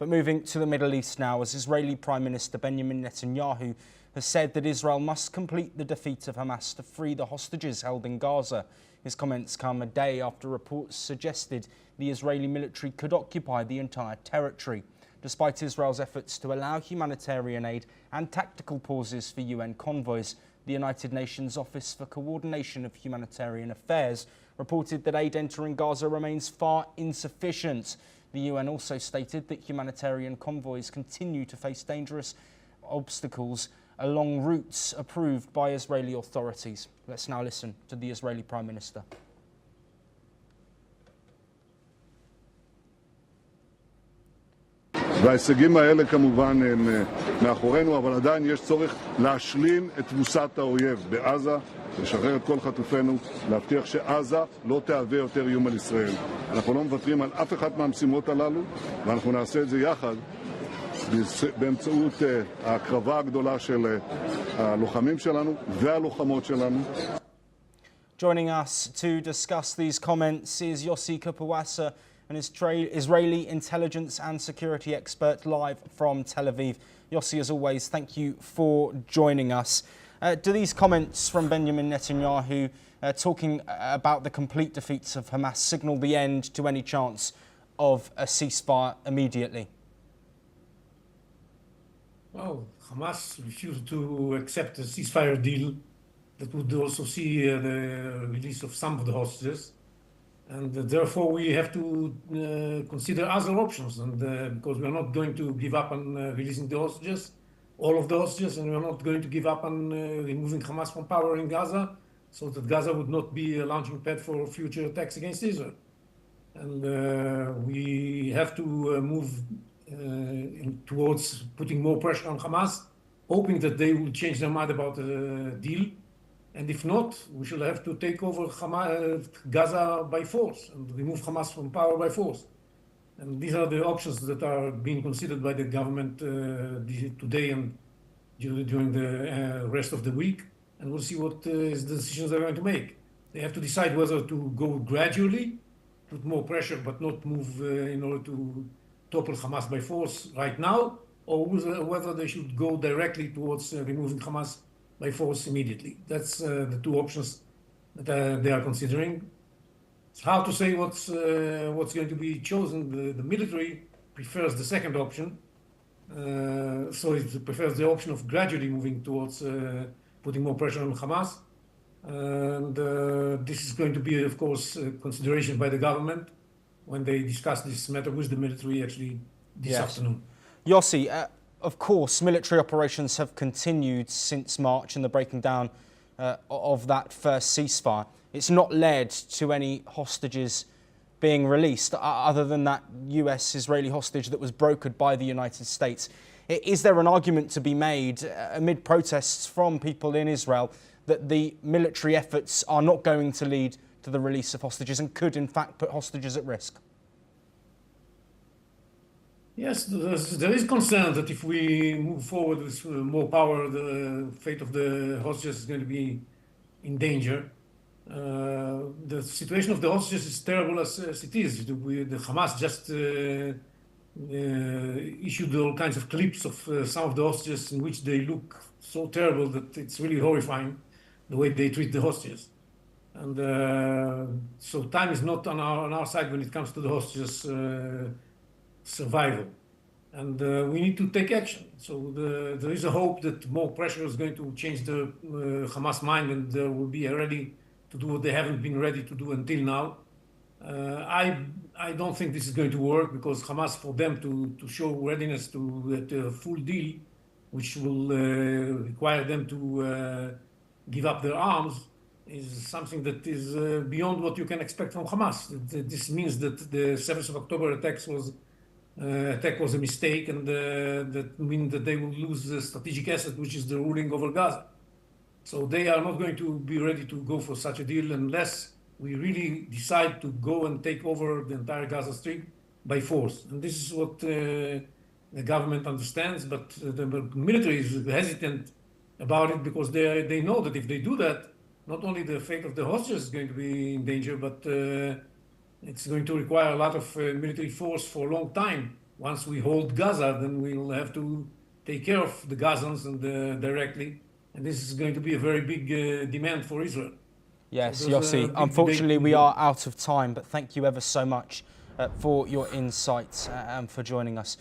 But moving to the Middle East now, as Israeli Prime Minister Benjamin Netanyahu has said that Israel must complete the defeat of Hamas to free the hostages held in Gaza. His comments come a day after reports suggested the Israeli military could occupy the entire territory. Despite Israel's efforts to allow humanitarian aid and tactical pauses for UN convoys, the United Nations Office for Coordination of Humanitarian Affairs reported that aid entering Gaza remains far insufficient. The UN also stated that humanitarian convoys continue to face dangerous obstacles along routes approved by Israeli authorities. Let's now listen to the Israeli Prime Minister. וההישגים האלה כמובן הם מאחורינו, אבל עדיין יש צורך להשלים את תבוסת האויב בעזה, לשחרר את כל חטופינו, להבטיח שעזה לא תהווה יותר איום על ישראל. אנחנו לא מוותרים על אף אחת מהמשימות הללו, ואנחנו נעשה את זה יחד באמצעות ההקרבה הגדולה של הלוחמים שלנו והלוחמות שלנו. Joining us to discuss these comments is Yossi Kapawasa, an Israeli intelligence and security expert live from Tel Aviv. Yossi, as always, thank you for joining us. Do these comments from Benjamin Netanyahu talking about the complete defeats of Hamas signal the end to any chance of a ceasefire immediately? Well, Hamas refused to accept a ceasefire deal that would also see the release of some of the hostages. And therefore, we have to consider other options, and because we are not going to give up on releasing the hostages, all of the hostages, and we are not going to give up on removing Hamas from power in Gaza, so that Gaza would not be a launching pad for future attacks against Israel. And we have to move towards putting more pressure on Hamas, hoping that they will change their mind about the deal. And if not, we shall have to take over Gaza by force and remove Hamas from power by force. And these are the options that are being considered by the government today and during the rest of the week. And we'll see what is the decisions they're going to make. They have to decide whether to go gradually, put more pressure, but not move in order to topple Hamas by force right now, or whether they should go directly towards removing Hamas by force immediately. That's the two options that they are considering. It's hard to say what's going to be chosen. The military prefers the second option, so it prefers the option of gradually moving towards putting more pressure on Hamas. And this is going to be, of course, consideration by the government when they discuss this matter with the military actually this afternoon. Yossi, of course, military operations have continued since March and the breaking down of that first ceasefire. It's not led to any hostages being released, other than that US-Israeli hostage that was brokered by the United States. Is there an argument to be made amid protests from people in Israel that the military efforts are not going to lead to the release of hostages and could, in fact, put hostages at risk? Yes, there is concern that if we move forward with more power, the fate of the hostages is going to be in danger. The situation of the hostages is terrible as it is. The Hamas just issued all kinds of clips of some of the hostages in which they look so terrible that it's really horrifying the way they treat the hostages. And so time is not on our side when it comes to the hostages survival, and we need to take action. So there is a hope that more pressure is going to change the Hamas mind, and they will be ready to do what they haven't been ready to do until now. I don't think this is going to work, because Hamas, for them to show readiness to a full deal, which will require them to give up their arms, is something that is beyond what you can expect from Hamas. This means that the 7th of October attack was a mistake, and that means that they will lose the strategic asset, which is the ruling over Gaza. So they are not going to be ready to go for such a deal unless we really decide to go and take over the entire Gaza Strip by force. And this is what the government understands, but the military is hesitant about it, because they know that if they do that, not only the fate of the hostages is going to be in danger, but it's going to require a lot of military force for a long time once we hold Gaza, then we'll have to take care of the Gazans and directly. And this is going to be a very big demand for Israel. Yes, So there's a Yossi, big unfortunately debate we are out of time, but thank you ever so much for your insights and for joining us.